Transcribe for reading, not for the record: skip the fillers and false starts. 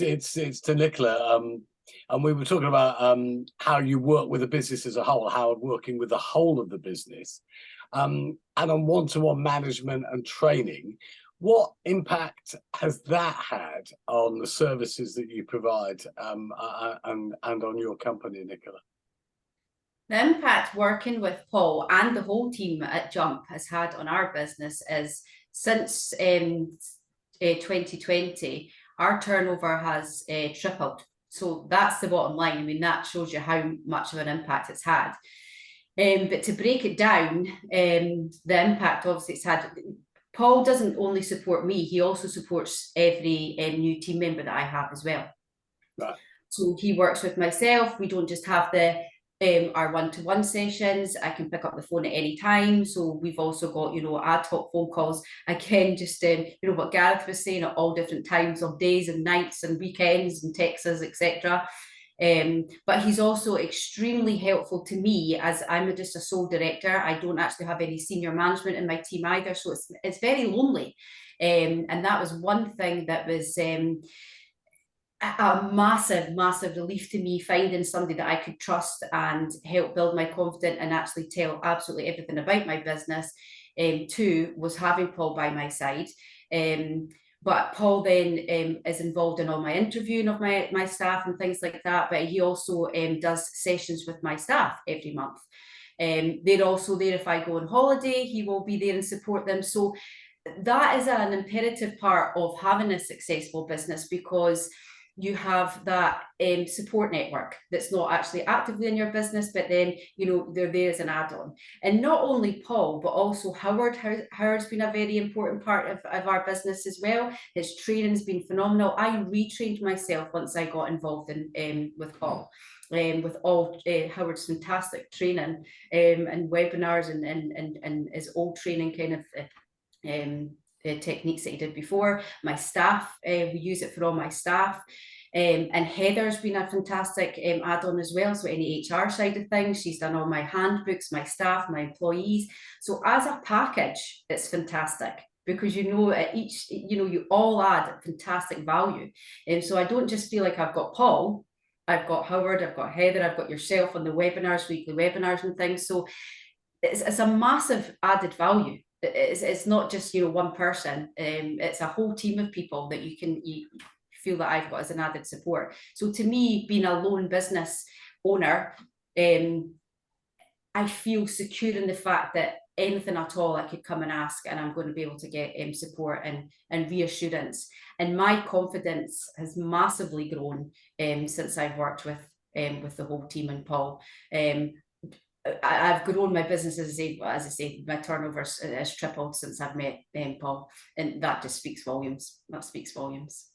it's to Nicola. And we were talking about how you work with the business as a whole, how working with the whole of the business, and on one-to-one management and training. What impact has that had on the services that you provide, and on your company, Nicola? The impact working with Paul and the whole team at Jump has had on our business is since 2020, our turnover has tripled. So that's the bottom line. I mean, that shows you how much of an impact it's had. But to break it down, the impact obviously it's had, Paul doesn't only support me, he also supports every new team member that I have as well. Right. So he works with myself. We don't just have our one-to-one sessions. I can pick up the phone at any time. So we've also got, ad hoc phone calls. Again, just, what Gareth was saying, at all different times of days and nights and weekends and texts, etc. But he's also extremely helpful to me, as I'm just a sole director. I don't actually have any senior management in my team either. So it's very lonely. And that was one thing that was a massive relief to me, finding somebody that I could trust and help build my confidence and actually tell absolutely everything about my business. Two was having Paul by my side. But Paul then is involved in all my interviewing of my staff and things like that. But he also does sessions with my staff every month. They're also there if I go on holiday. He will be there and support them. So that is an imperative part of having a successful business, because you have that support network that's not actually actively in your business, but then, they're there as an add-on. And not only Paul, but also Howard. Howard's been a very important part of our business as well. His training's been phenomenal. I retrained myself once I got involved with Paul. With all Howard's fantastic training and webinars and his old training kind of techniques that he did before. My staff, we use it for all my staff. And Heather's been a fantastic add-on as well. So any HR side of things, she's done all my handbooks, my staff, my employees. So as a package, it's fantastic, because at each, you all add fantastic value. And so I don't just feel like I've got Paul, I've got Howard, I've got Heather, I've got yourself on the webinars, weekly webinars and things. So it's a massive added value. It's not just one person. It's a whole team of people that you feel that I've got as an added support. So to me, being a lone business owner, I feel secure in the fact that anything at all I could come and ask, and I'm going to be able to get support and reassurance. And my confidence has massively grown since I've worked with the whole team and Paul. I've grown my business, as I say, my turnover has tripled since I've met Paul, and that just speaks volumes. That speaks volumes.